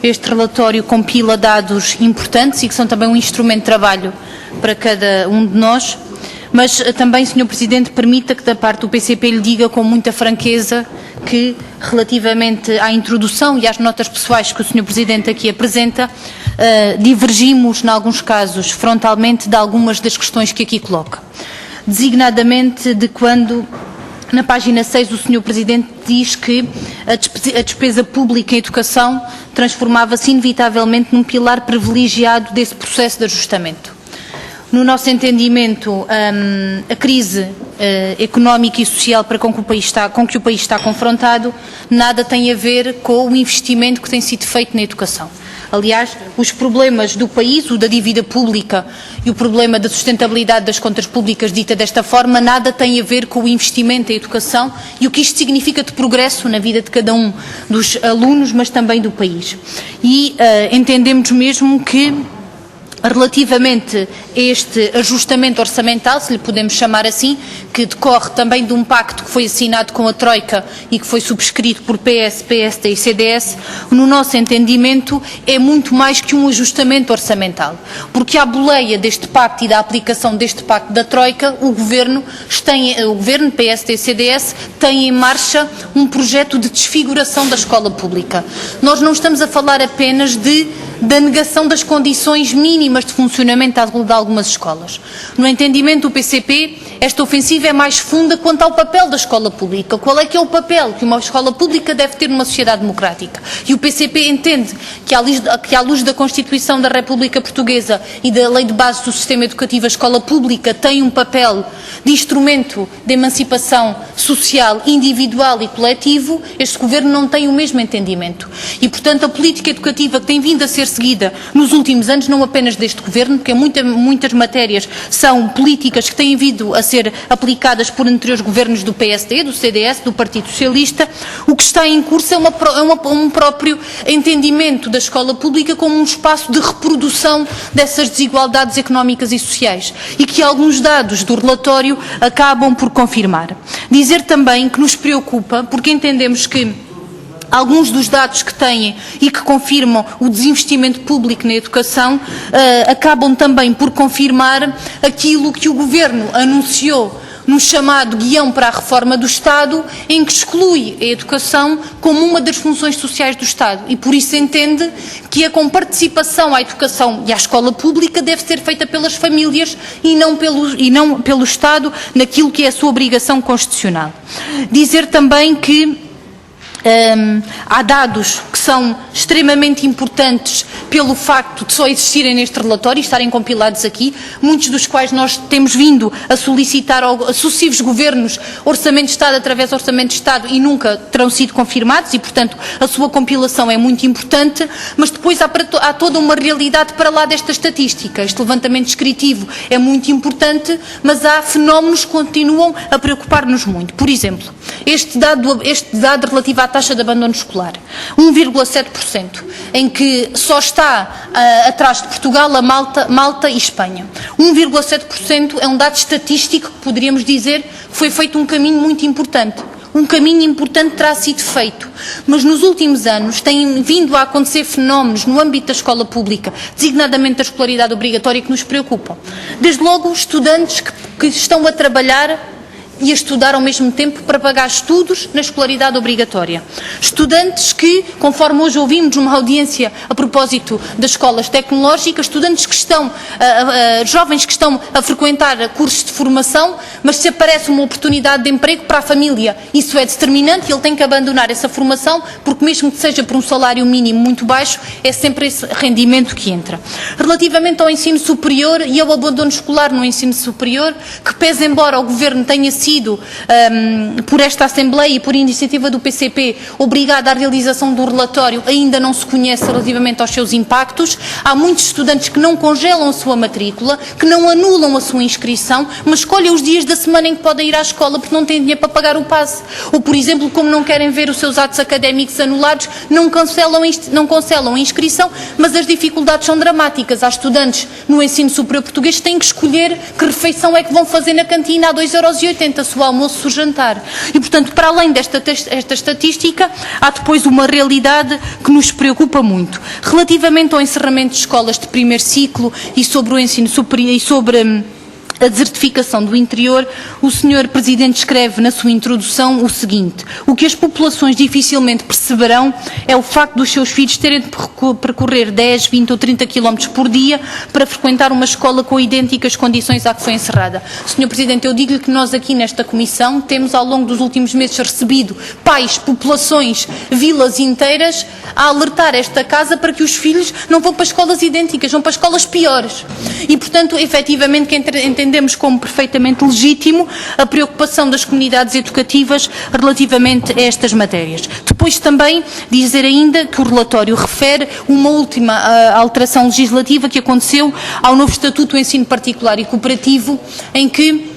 Este relatório compila dados importantes e que são também um instrumento de trabalho para cada um de nós, mas também, Sr. Presidente, permita que da parte do PCP lhe diga com muita franqueza que, relativamente à introdução e às notas pessoais que o Sr. Presidente aqui apresenta, divergimos, em alguns casos, frontalmente de algumas das questões que aqui coloca. Designadamente de quando, na página 6, o Sr. Presidente diz que a despesa pública em educação transformava-se inevitavelmente num pilar privilegiado desse processo de ajustamento. No nosso entendimento, a crise económica e social com que o país está confrontado nada tem a ver com o investimento que tem sido feito na educação. Aliás, os problemas do país, o da dívida pública e o problema da sustentabilidade das contas públicas, dita desta forma, nada tem a ver com o investimento em educação e o que isto significa de progresso na vida de cada um dos alunos, mas também do país. E entendemos mesmo que, relativamente a este ajustamento orçamental, se lhe podemos chamar assim, que decorre também de um pacto que foi assinado com a Troika e que foi subscrito por PS, PSD e CDS, no nosso entendimento é muito mais que um ajustamento orçamental, porque à boleia deste pacto e da aplicação deste pacto da Troika, o Governo, PSD e CDS, tem em marcha um projeto de desfiguração da escola pública. Nós não estamos a falar apenas da negação das condições mínimas de funcionamento de algumas escolas. No entendimento do PCP, esta ofensiva é mais funda quanto ao papel da escola pública. Qual é que é o papel que uma escola pública deve ter numa sociedade democrática? E o PCP entende que, à luz da Constituição da República Portuguesa e da Lei de Bases do Sistema Educativo, a escola pública tem um papel de instrumento de emancipação social, individual e coletivo. Este Governo não tem o mesmo entendimento. E, portanto, a política educativa que tem vindo a ser seguida nos últimos anos, não apenas deste Governo, porque muitas matérias são políticas que têm vindo a ser aplicadas por anteriores governos do PSD, do CDS, do Partido Socialista, o que está em curso é um próprio entendimento da escola pública como um espaço de reprodução dessas desigualdades económicas e sociais, e que alguns dados do relatório acabam por confirmar. Dizer também que nos preocupa, porque entendemos que alguns dos dados que têm e que confirmam o desinvestimento público na educação acabam também por confirmar aquilo que o Governo anunciou no chamado guião para a reforma do Estado, em que exclui a educação como uma das funções sociais do Estado e por isso entende que a comparticipação à educação e à escola pública deve ser feita pelas famílias e não pelo Estado naquilo que é a sua obrigação constitucional. Dizer também que há dados que são extremamente importantes pelo facto de só existirem neste relatório e estarem compilados aqui, muitos dos quais nós temos vindo a solicitar a sucessivos governos Orçamento de Estado através do Orçamento de Estado e nunca terão sido confirmados e, portanto, a sua compilação é muito importante, mas depois há toda uma realidade para lá desta estatística. Este levantamento descritivo é muito importante, mas há fenómenos que continuam a preocupar-nos muito. Por exemplo, este dado relativo à taxa de abandono escolar, 1,7%, em que só está atrás de Portugal, a Malta e Espanha. 1,7% é um dado estatístico que poderíamos dizer que foi feito um caminho muito importante. Um caminho importante terá sido feito, mas nos últimos anos têm vindo a acontecer fenómenos no âmbito da escola pública, designadamente da escolaridade obrigatória, que nos preocupam. Desde logo, estudantes que estão a trabalhar e a estudar ao mesmo tempo para pagar estudos na escolaridade obrigatória. Estudantes que, conforme hoje ouvimos numa audiência a propósito das escolas tecnológicas, estudantes que estão, jovens que estão a frequentar cursos de formação, mas se aparece uma oportunidade de emprego para a família, isso é determinante e ele tem que abandonar essa formação, porque mesmo que seja por um salário mínimo muito baixo, é sempre esse rendimento que entra. Relativamente ao ensino superior e ao abandono escolar no ensino superior, que pese embora o Governo tenha sido por esta Assembleia e por iniciativa do PCP obrigada à realização do relatório, ainda não se conhece relativamente aos seus impactos. Há muitos estudantes que não congelam a sua matrícula, que não anulam a sua inscrição, mas escolhem os dias da semana em que podem ir à escola porque não têm dinheiro para pagar o passe. Ou, por exemplo, como não querem ver os seus atos académicos anulados, não cancelam a inscrição, mas as dificuldades são dramáticas. Há estudantes no ensino superior português que têm que escolher que refeição é que vão fazer na cantina a 2,80 €. alimenta-se o almoço, o jantar. E, portanto, para além desta estatística, há depois uma realidade que nos preocupa muito. Relativamente ao encerramento de escolas de primeiro ciclo e sobre o ensino superior e sobre a desertificação do interior, o Sr. Presidente escreve na sua introdução o seguinte: o que as populações dificilmente perceberão é o facto dos seus filhos terem de percorrer 10, 20 ou 30 km por dia para frequentar uma escola com idênticas condições à que foi encerrada. Sr. Presidente, eu digo-lhe que nós aqui nesta Comissão temos ao longo dos últimos meses recebido pais, populações, vilas inteiras a alertar esta Casa para que os filhos não vão para escolas idênticas, vão para escolas piores. E, portanto, efetivamente, que entendemos como perfeitamente legítimo a preocupação das comunidades educativas relativamente a estas matérias. Depois também dizer ainda que o relatório refere uma última alteração legislativa que aconteceu ao novo Estatuto do Ensino Particular e Cooperativo, em que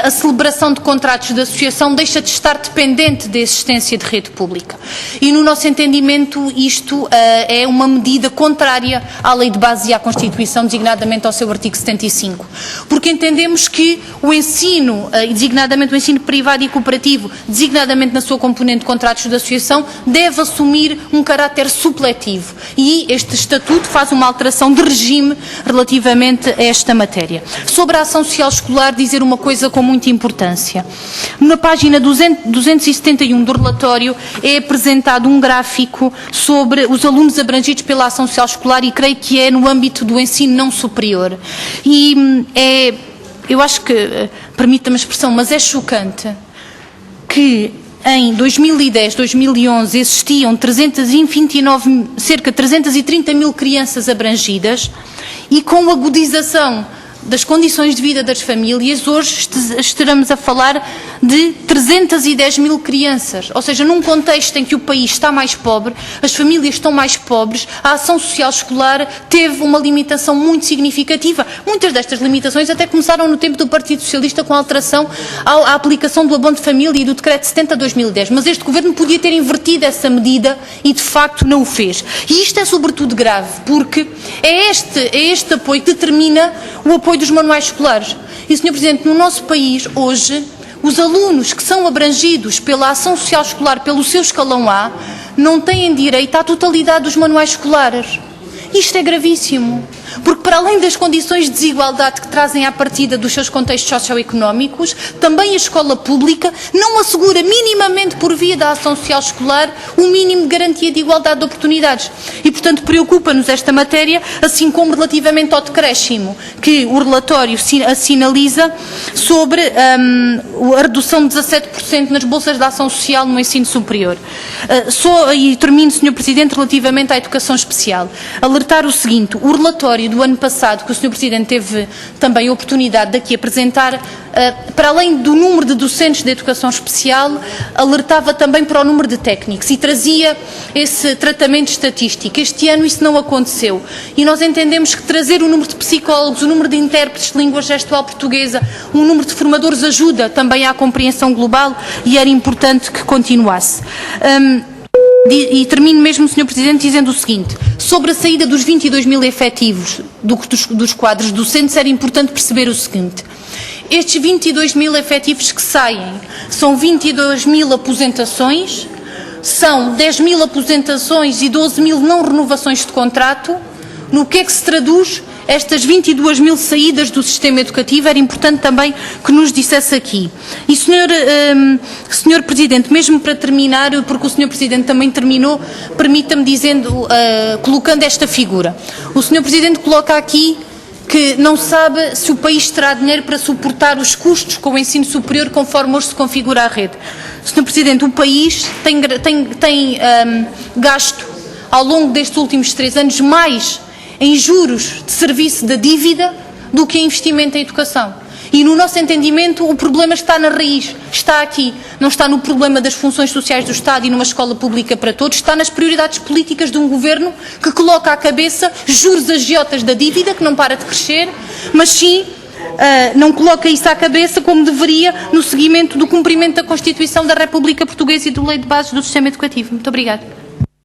a celebração de contratos de associação deixa de estar dependente da existência de rede pública. E, no nosso entendimento, isto é uma medida contrária à Lei de Base e à Constituição, designadamente ao seu artigo 75. Porque entendemos que o ensino, e designadamente o ensino privado e cooperativo, designadamente na sua componente de contratos de associação, deve assumir um caráter supletivo. E este Estatuto faz uma alteração de regime relativamente a esta matéria. Sobre a ação social escolar, dizer uma coisa com muita importância. Na página 271 do relatório é apresentado um gráfico sobre os alunos abrangidos pela ação social escolar e creio que é no âmbito do ensino não superior. E eu acho que, permita-me a expressão, mas é chocante que em 2010, 2011 existiam cerca de 330 mil crianças abrangidas e com agudização das condições de vida das famílias, hoje estaremos a falar de 310 mil crianças. Ou seja, num contexto em que o país está mais pobre, as famílias estão mais pobres, a ação social escolar teve uma limitação muito significativa. Muitas destas limitações até começaram no tempo do Partido Socialista com a alteração à aplicação do abono de família e do Decreto 70/2010. Mas este Governo podia ter invertido essa medida e, de facto, não o fez. E isto é sobretudo grave, porque é este apoio que determina o apoio dos manuais escolares. E, Sr. Presidente, no nosso país, hoje, os alunos que são abrangidos pela ação social escolar, pelo seu escalão A, não têm direito à totalidade dos manuais escolares. Isto é gravíssimo, porque para além das condições de desigualdade que trazem à partida dos seus contextos socioeconómicos, também a escola pública não assegura minimamente por via da ação social escolar o mínimo de garantia de igualdade de oportunidades. E, portanto, preocupa-nos esta matéria, assim como relativamente ao decréscimo que o relatório assinaliza sobre a redução de 17% nas bolsas de ação social no ensino superior. E termino, Sr. Presidente, relativamente à educação especial. Alertar o seguinte: o relatório do ano passado, que o Sr. Presidente teve também a oportunidade de aqui apresentar, para além do número de docentes de educação especial, alertava também para o número de técnicos e trazia esse tratamento estatístico. Este ano isso não aconteceu e nós entendemos que trazer o número de psicólogos, o número de intérpretes de língua gestual portuguesa, o número de formadores ajuda também à compreensão global e era importante que continuasse. E termino mesmo, Sr. Presidente, dizendo o seguinte: sobre a saída dos 22 mil efetivos dos quadros docentes, era importante perceber o seguinte: estes 22 mil efetivos que saem são 22 mil aposentações, são 10 mil aposentações e 12 mil não renovações de contrato. No que é que se traduz estas 22 mil saídas do sistema educativo? Era importante também que nos dissesse aqui. E, Sr. Presidente, mesmo para terminar, porque o Sr. Presidente também terminou, permita-me dizendo, colocando esta figura. O Sr. Presidente coloca aqui que não sabe se o país terá dinheiro para suportar os custos com o ensino superior conforme hoje se configura a rede. Sr. Presidente, o país tem gasto ao longo destes últimos 3 anos mais em juros de serviço da dívida do que em investimento em educação. E, no nosso entendimento, o problema está na raiz, está aqui. Não está no problema das funções sociais do Estado e numa escola pública para todos, está nas prioridades políticas de um Governo que coloca à cabeça juros agiotas da dívida, que não para de crescer, mas sim não coloca isso à cabeça como deveria no seguimento do cumprimento da Constituição da República Portuguesa e da Lei de Bases do Sistema Educativo. Muito obrigada.